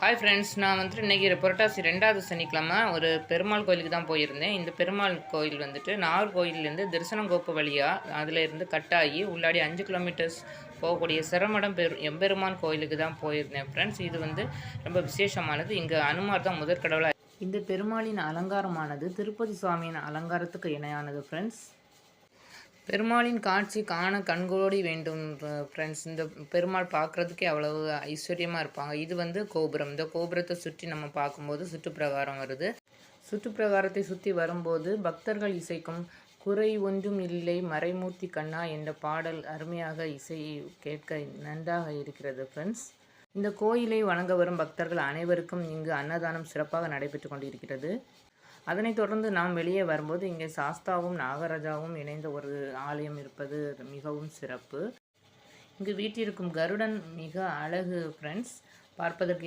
Hi friends, நான் வந்துட்டு இன்றைக்கி புரட்டாசி 2வது சனிக்கிழமை ஒரு பெருமாள் கோயிலுக்கு தான் போயிருந்தேன். இந்த பெருமாள் கோயில் வந்துட்டு நாகர்கோயிலேருந்து திருசனங்கோப்பு வழியாக அதில் இருந்து கட்டாகி உள்ளாடி 5 கிலோமீட்டர்ஸ் போகக்கூடிய சிரமடம் எம்பெருமான் கோயிலுக்கு தான் போயிருந்தேன் ஃப்ரெண்ட்ஸ். இது வந்து ரொம்ப விசேஷமானது. இங்கே அனுமார் தான் முதற்கடவுளாக. இந்த பெருமாளின் அலங்காரமானது திருப்பதி சுவாமியின் அலங்காரத்துக்கு இணையானது ஃப்ரெண்ட்ஸ். பெருமாளின் காட்சி காண கண்கோடி வேண்டும் ஃப்ரெண்ட்ஸ். இந்த பெருமாள் பார்க்குறதுக்கே அவ்வளவு ஐஸ்வர்யமாக இருப்பாங்க. இது வந்து கோபுரம். இந்த கோபுரத்தை சுற்றி நம்ம பார்க்கும்போது சுற்றுப்பிரகாரம் வருது. சுற்றுப்பிரகாரத்தை சுற்றி வரும்போது பக்தர்கள் இசைக்கும் குறை ஒன்றும் இல்லை மறைமூர்த்தி கண்ணா என்ற பாடல் அருமையாக இசை கேட்க நன்றாக இருக்கிறது ஃப்ரெண்ட்ஸ். இந்த கோயிலை வணங்க வரும் பக்தர்கள் அனைவருக்கும் இங்கு அன்னதானம் சிறப்பாக நடைபெற்று கொண்டிருக்கிறது. அதனைத் தொடர்ந்து நாம் வெளியே வரும்போது இங்கே சாஸ்தாவும் நாகராஜாவும் இணைந்த ஒரு ஆலயம் இருப்பது மிகவும் சிறப்பு. இங்கு வீட்டிற்கும் கருடன் மிக அழகு ஃப்ரெண்ட்ஸ். பார்ப்பதற்கு